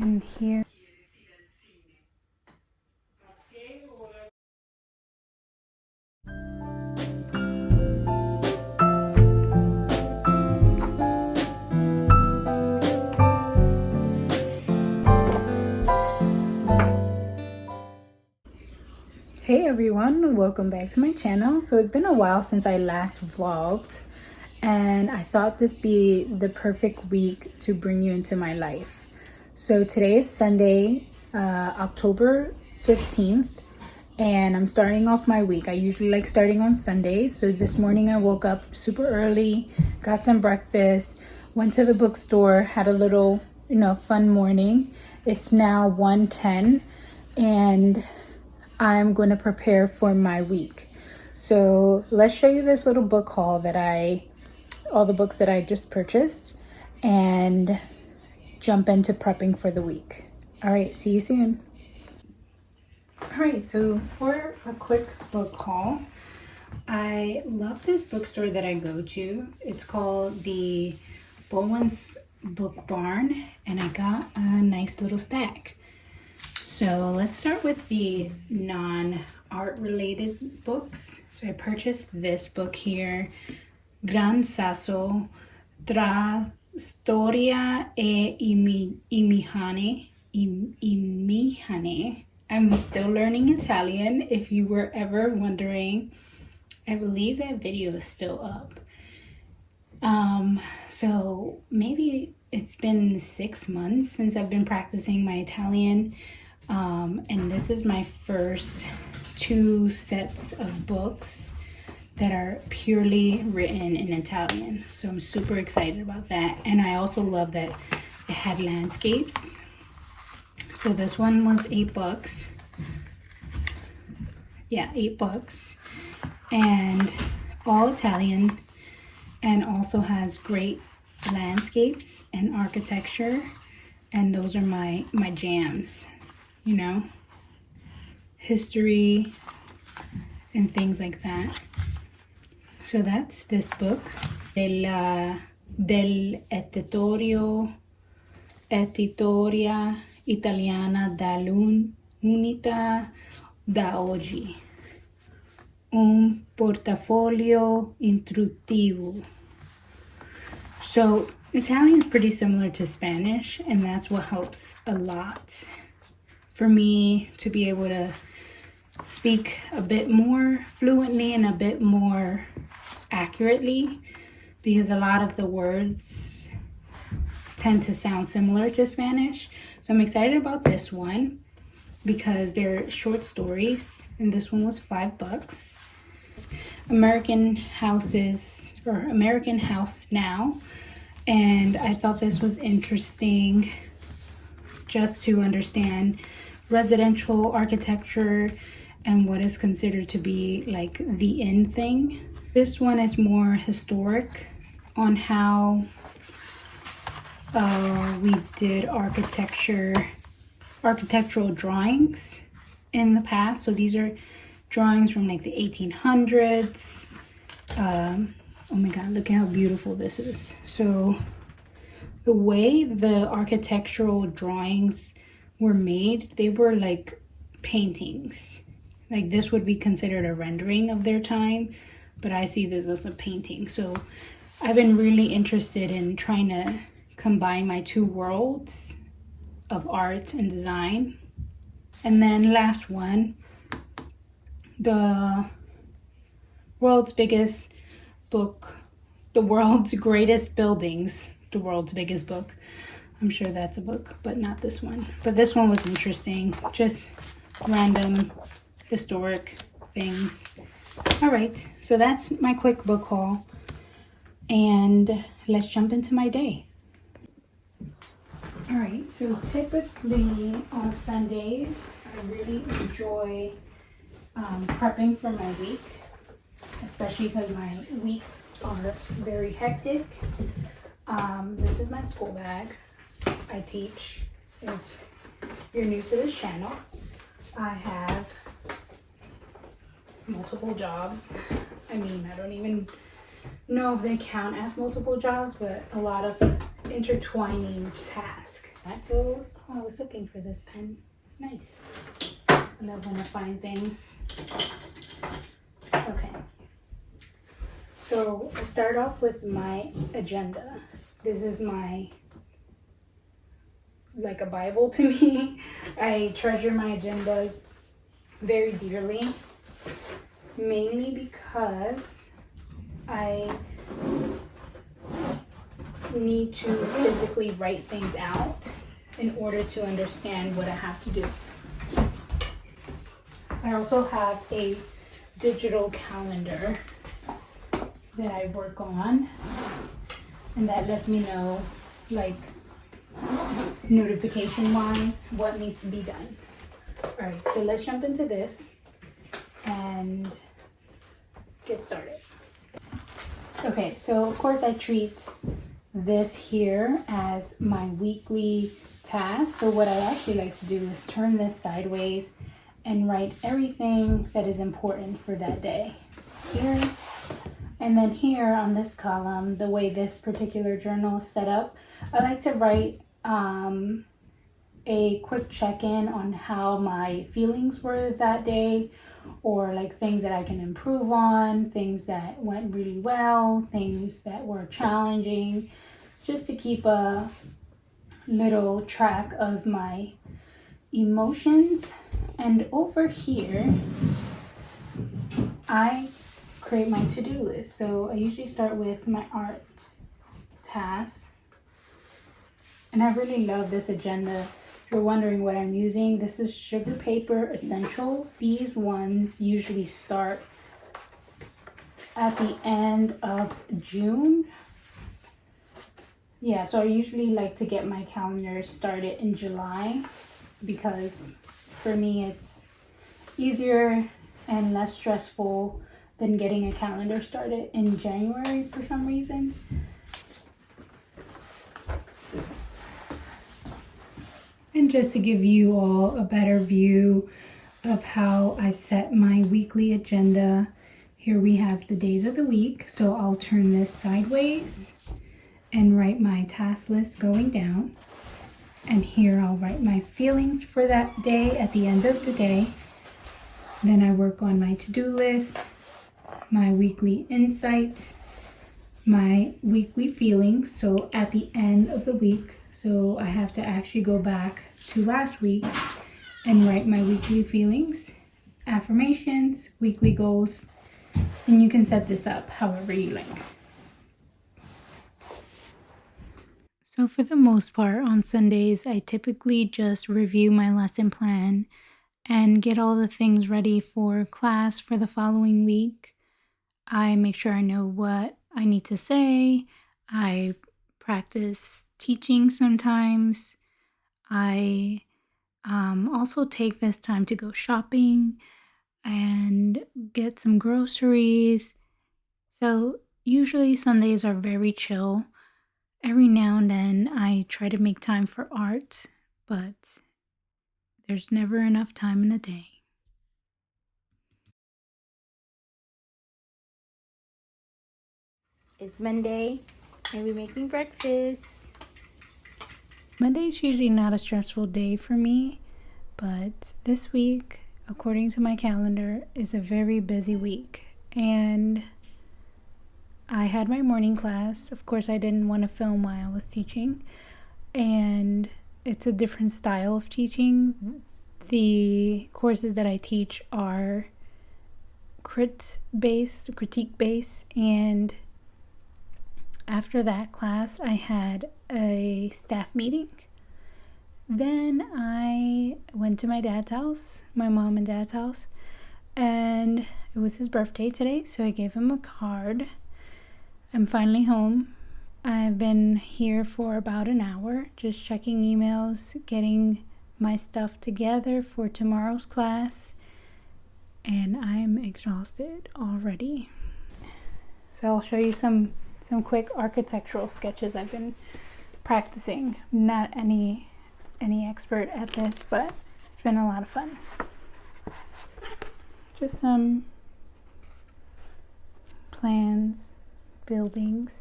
And here. Hey everyone, welcome back to my channel. So it's been a while since I last vlogged, and I thought this be the perfect week to bring you into my life. So today is Sunday, October 15th, and I'm starting off my week. I usually like starting on Sundays. So this morning I woke up super early, got some breakfast, went to the bookstore, had a little, fun morning. It's now 1:10 and I'm going to prepare for my week. So let's show you this little book haul all the books that I just purchased, and jump into prepping for the week. All right, see you soon. All right, so for a quick book haul, I love this bookstore that I go to. It's called the Bowen's Book Barn, and I got a nice little stack. So let's start with the non-art related books. So I purchased this book here, Gran Sasso tra storia e imihane. I'm still learning Italian. If you were ever wondering, I believe that video is still up. So maybe it's been 6 months since I've been practicing my Italian. And this is my first 2 sets of books that are purely written in Italian. So I'm super excited about that. And I also love that it had landscapes. So this one was $8. Yeah, $8. And all Italian, and also has great landscapes and architecture. And those are my jams. History and things like that. So that's this book, Editoria Italiana dall'Unità da oggi, un portafoglio introduttivo. So Italian is pretty similar to Spanish, and that's what helps a lot for me to be able to speak a bit more fluently and a bit more accurately, because a lot of the words tend to sound similar to Spanish. So I'm excited about this one because they're short stories, and this one was $5. American House Now, and I thought this was interesting just to understand residential architecture and what is considered to be like the in thing. This one is more historic on how we did architectural drawings in the past. So these are drawings from like the 1800s. Oh my god, look at how beautiful this is. So the way the architectural drawings were made, they were like paintings. Like this would be considered a rendering of their time, but I see this as a painting. So I've been really interested in trying to combine my 2 worlds of art and design. And then last one, the world's biggest book, The World's Greatest Buildings, The World's Biggest Book. I'm sure that's a book, but not this one. But this one was interesting. Just random historic things. All right, so that's my quick book haul. And let's jump into my day. All right, so typically on Sundays, I really enjoy prepping for my week, especially because my weeks are very hectic. This is my school bag. I teach. If you're new to this channel, I have multiple jobs. I mean, I don't even know if they count as multiple jobs, but a lot of intertwining tasks. That goes. Oh, I was looking for this pen. Nice. I love when I find things. Okay. So I start off with my agenda. This is like a Bible to me. I treasure my agendas very dearly, mainly because I need to physically write things out in order to understand what I have to do. I also have a digital calendar that I work on, and that lets me know, like, notification wise, what needs to be done. All right, so let's jump into this and get started. Okay, so of course I treat this here as my weekly task. So what I actually like to do is turn this sideways and write everything that is important for that day here. And then here on this column, the way this particular journal is set up, I like to write a quick check-in on how my feelings were that day, or like things that I can improve on, things that went really well, things that were challenging, just to keep a little track of my emotions. And over here, I create my to-do list. So I usually start with my art tasks. And I really love this agenda. If you're wondering what I'm using, this is Sugar Paper Essentials. These ones usually start at the end of June. Yeah, so I usually like to get my calendar started in July because for me it's easier and less stressful than getting a calendar started in January for some reason. And just to give you all a better view of how I set my weekly agenda, here we have the days of the week. So I'll turn this sideways and write my task list going down. And here I'll write my feelings for that day at the end of the day. Then I work on my to-do list, my weekly insight, my weekly feelings. So at the end of the week, so I have to actually go back to last week and write my weekly feelings, affirmations, weekly goals, and you can set this up however you like. So for the most part, on Sundays, I typically just review my lesson plan and get all the things ready for class for the following week. I make sure I know what I need to say. I practice teaching sometimes. I also take this time to go shopping and get some groceries. So usually Sundays are very chill. Every now and then I try to make time for art, but there's never enough time in a day. It's Monday and we're making breakfast. Monday is usually not a stressful day for me, but this week, according to my calendar, is a very busy week. And I had my morning class. Of course, I didn't want to film while I was teaching. And it's a different style of teaching. The courses that I teach are critique based, and after that class I had a staff meeting. Then I went to my dad's house, my mom and dad's house, and it was his birthday today, so I gave him a card. I'm finally home. I've been here for about an hour, just checking emails, getting my stuff together for tomorrow's class, and I'm exhausted already. So I'll show you some quick architectural sketches I've been practicing. Not any expert at this, but it's been a lot of fun. Just some plans, buildings.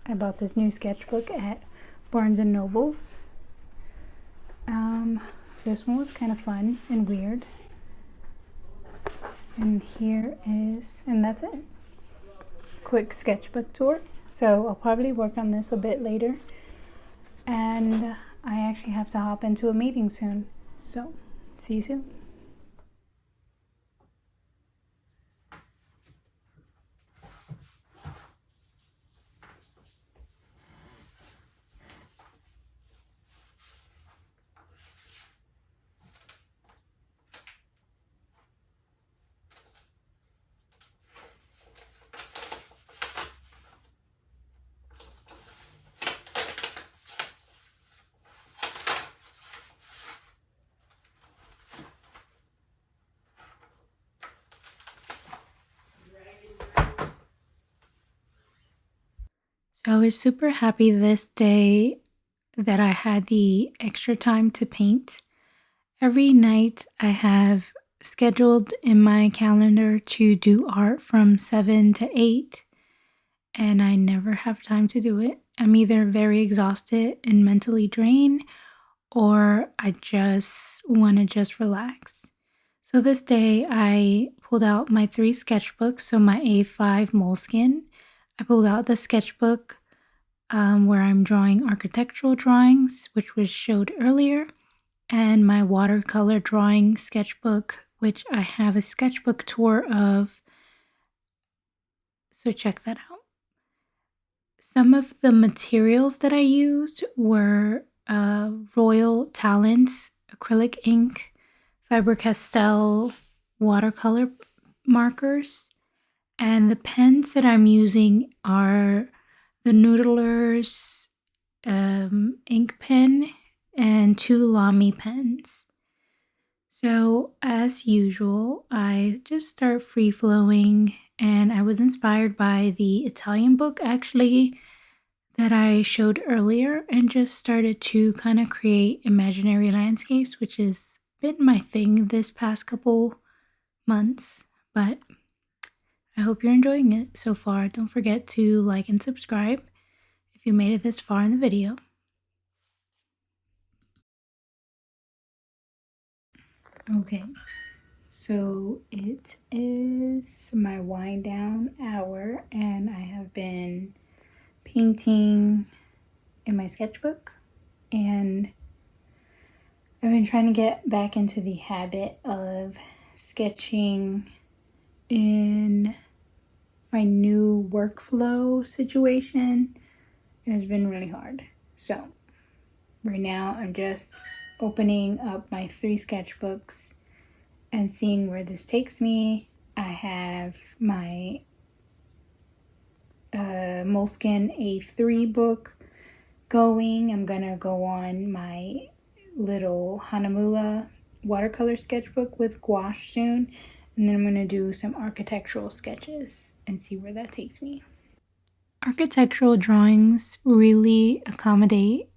I bought this new sketchbook at Barnes and Nobles. This one was kind of fun and weird. And that's it. Quick sketchbook tour. So I'll probably work on this a bit later. And I actually have to hop into a meeting soon. So, see you soon. So I was super happy this day that I had the extra time to paint. Every night I have scheduled in my calendar to do art from 7 to 8, and I never have time to do it. I'm either very exhausted and mentally drained, or I just want to just relax. So this day I pulled out my 3 sketchbooks, so my A5 Moleskine. I pulled out the sketchbook where I'm drawing architectural drawings, which was showed earlier, and my watercolor drawing sketchbook, which I have a sketchbook tour of, so check that out. Some of the materials that I used were Royal Talents acrylic ink, Faber-Castell watercolor markers, and the pens that I'm using are the Noodlers ink pen and 2 Lamy pens. So as usual, I just start free flowing, and I was inspired by the Italian book actually that I showed earlier, and just started to kind of create imaginary landscapes, which has been my thing this past couple months. But I hope you're enjoying it so far. Don't forget to like and subscribe if you made it this far in the video. Okay, so it is my wind down hour, and I have been painting in my sketchbook, and I've been trying to get back into the habit of sketching in my new workflow situation. It has been really hard. So right now I'm just opening up my 3 sketchbooks and seeing where this takes me. I have my Moleskine A3 book going. I'm gonna go on my little Hanamulla watercolor sketchbook with gouache soon, and then I'm gonna do some architectural sketches and see where that takes me. Architectural drawings really accommodate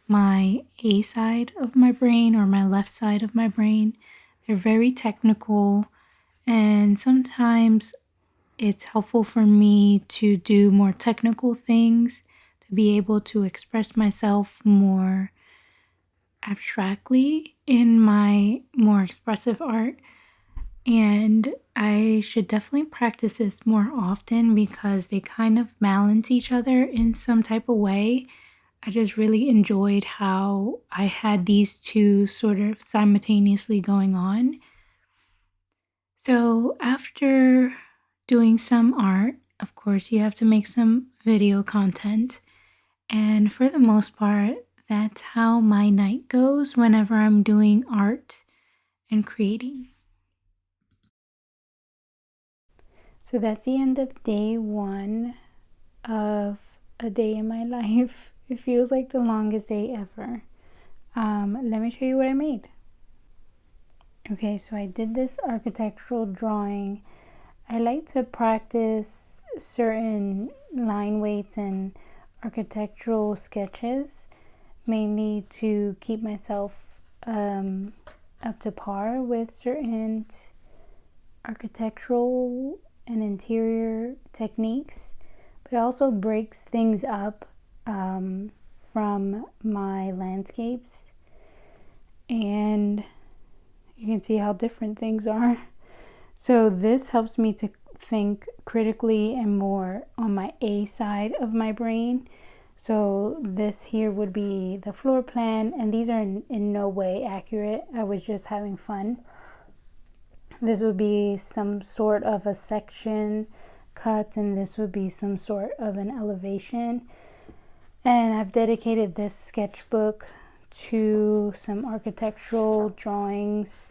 my A side of my brain or my left side of my brain. They're very technical, and sometimes it's helpful for me to do more technical things to be able to express myself more abstractly in my more expressive art. And I should definitely practice this more often because they kind of balance each other in some type of way. I just really enjoyed how I had these two sort of simultaneously going on. So after doing some art, of course, you have to make some video content. And for the most part, that's how my night goes whenever I'm doing art and creating. So that's the end of day 1 of a day in my life. It feels like the longest day ever. Let me show you what I made. Okay, so I did this architectural drawing. I like to practice certain line weights and architectural sketches, mainly to keep myself up to par with certain architectural and interior techniques, but it also breaks things up from my landscapes, and you can see how different things are. So this helps me to think critically and more on my A side of my brain. So this here would be the floor plan, and these are in no way accurate. I was just having fun. This would be some sort of a section cut, and this would be some sort of an elevation. And I've dedicated this sketchbook to some architectural drawings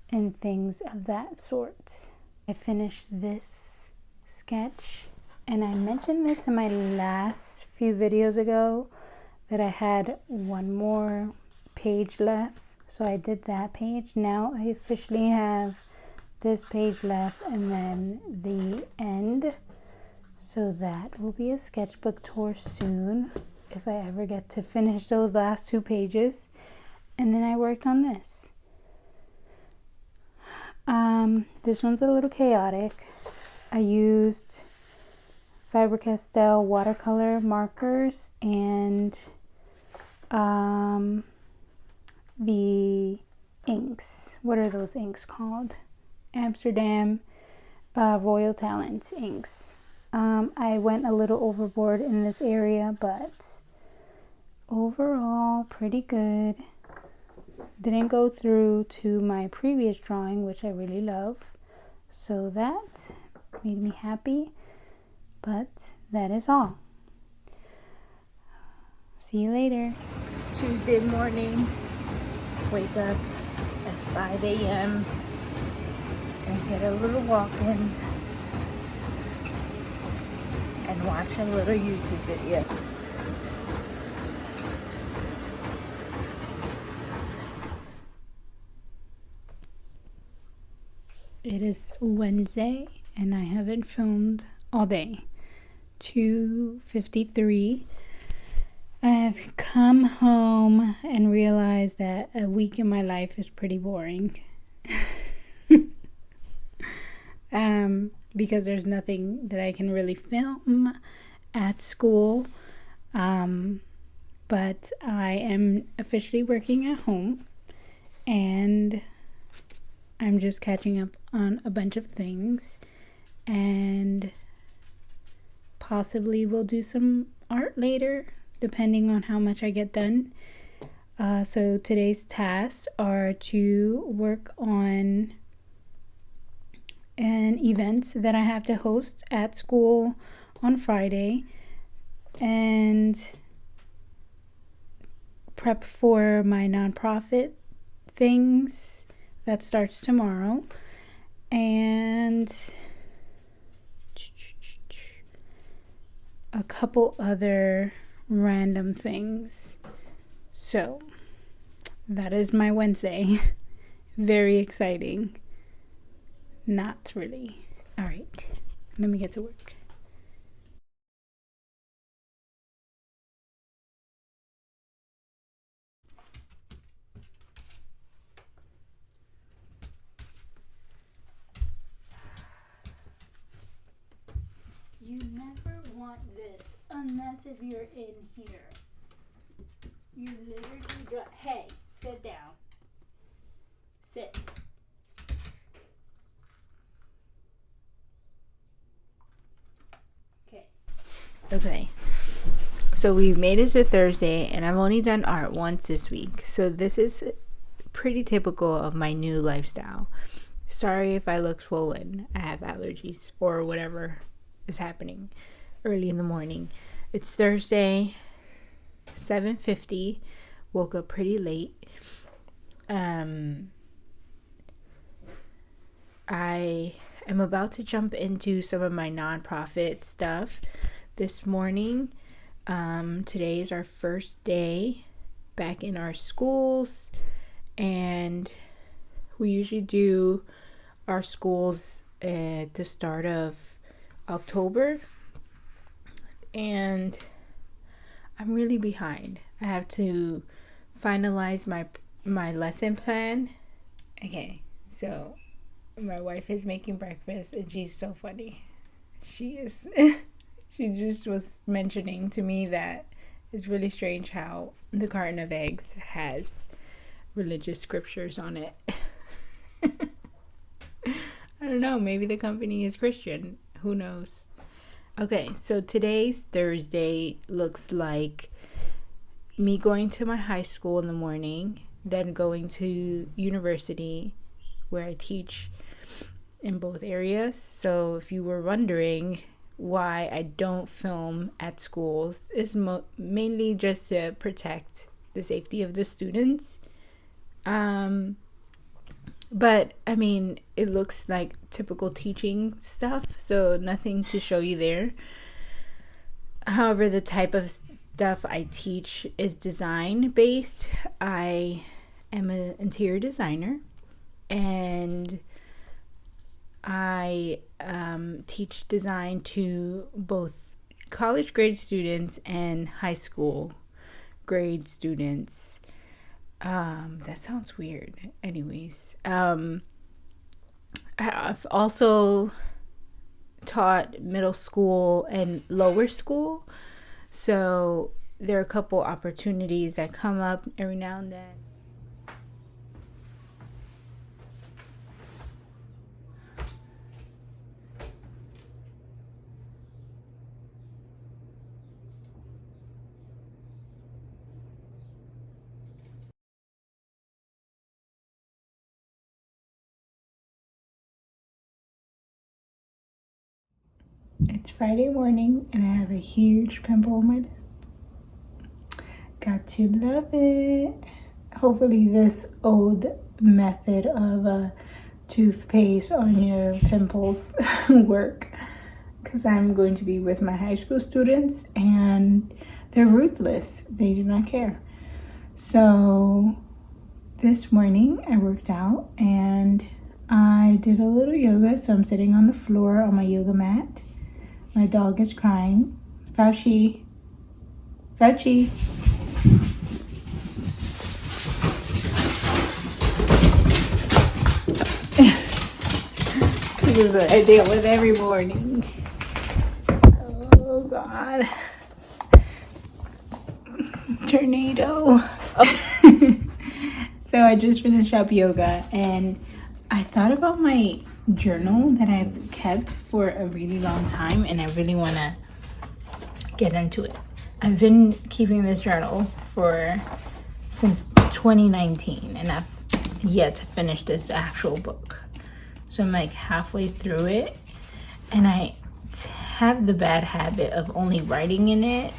and things of that sort. I finished this sketch, and I mentioned this in my last few videos ago that I had one more page left. So I did that page. Now I officially have this page left, and then the end. So that will be a sketchbook tour soon, if I ever get to finish those last 2 pages. And then I worked on this. This one's a little chaotic. I used Faber-Castell watercolor markers and the inks. What are those inks called? Amsterdam Royal Talents inks. I went a little overboard in this area, but overall pretty good. Didn't go through to my previous drawing, which I really love, so that made me happy. But that is all. See you later. Tuesday morning, wake up at 5 a.m. and get a little walk in and watch a little YouTube video. It is Wednesday and I haven't filmed all day. 2:53. I have come home and realized that a week in my life is pretty boring. Because there's nothing that I can really film at school. But I am officially working at home, and I'm just catching up on a bunch of things, and possibly we'll do some art later, depending on how much I get done. So today's tasks are to work on an event that I have to host at school on Friday, and prep for my nonprofit things that starts tomorrow, and a couple other random things. So that is my Wednesday. Very exciting. Not really. All right, let me get to work. You never want this unless if you're in here. You literally just, hey, sit down. Sit. Okay. So we've made it to Thursday, and I've only done art once this week. So this is pretty typical of my new lifestyle. Sorry if I look swollen. I have allergies or whatever is happening early in the morning. It's Thursday, 7:50. Woke up pretty late. I am about to jump into some of my nonprofit stuff this morning. Today is our first day back in our schools, and we usually do our schools at the start of October, and I'm really behind. I have to finalize my lesson plan. Okay, so my wife is making breakfast, and she's so funny. She is. She just was mentioning to me that It's really strange how the carton of eggs has religious scriptures on it. I don't know, maybe the company is Christian. Who knows? Okay, so today's Thursday looks like me going to my high school in the morning, then going to university where I teach in both areas. So if you were wondering why I don't film at schools, it's mainly just to protect the safety of the students. But I mean, it looks like typical teaching stuff, so nothing to show you there. However, the type of stuff I teach is design based. I am an interior designer, and I teach design to both college grade students and high school grade students. That sounds weird. Anyways, I've also taught middle school and lower school, so there are a couple opportunities that come up every now and then. It's Friday morning and I have a huge pimple on my lip. Got to love it. Hopefully this old method of toothpaste on your pimples work, because I'm going to be with my high school students and they're ruthless. They do not care. So this morning I worked out and I did a little yoga. So I'm sitting on the floor on my yoga mat. My dog is crying. Fauci. Fauci. This is what I deal with every morning. Oh, God. Tornado. Oh. So I just finished up yoga and I thought about my journal that I've kept for a really long time and I really want to get into it. I've been keeping this journal since 2019 and I've yet to finish this actual book. So I'm like halfway through it and I have the bad habit of only writing in it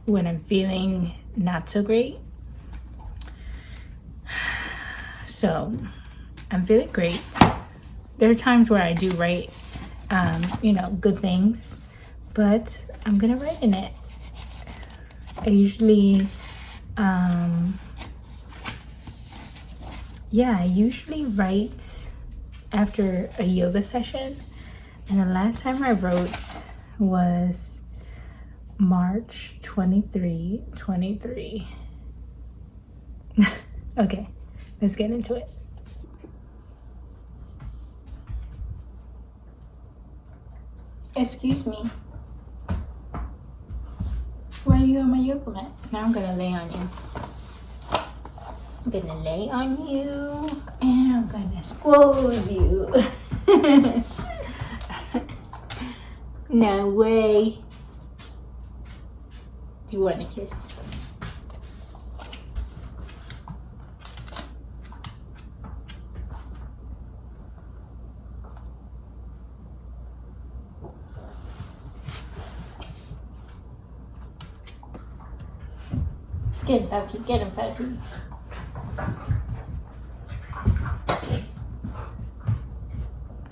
when I'm feeling not so great. So I'm feeling great. There are times where I do write, good things, but I'm gonna write in it. I usually, I usually write after a yoga session. And the last time I wrote was March 23. Okay, let's get into it. Excuse me. Why are you on my yoga mat? Now I'm gonna lay on you. I'm gonna lay on you and I'm gonna squoze you. No way. You want a kiss? Get him, Fauci. Get him, Fauci.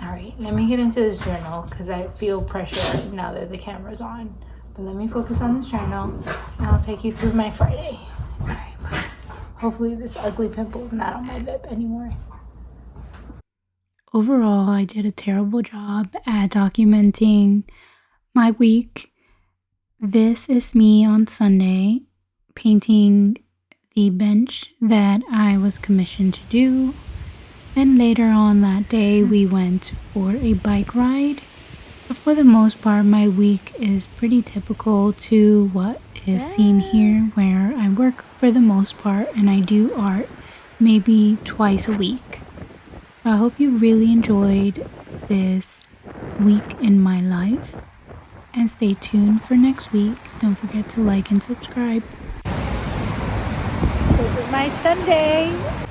Alright, let me get into this journal because I feel pressure now that the camera's on. But let me focus on this journal and I'll take you through my Friday. Alright, bye. Hopefully this ugly pimple is not on my lip anymore. Overall, I did a terrible job at documenting my week. This is me on Sunday painting the bench that I was commissioned to do. Then later on that day, we went for a bike ride. But for the most part, my week is pretty typical to what is seen here, where I work for the most part and I do art maybe twice a week. I hope you really enjoyed this week in my life, and stay tuned for next week. Don't forget to like and subscribe. This is my Sunday.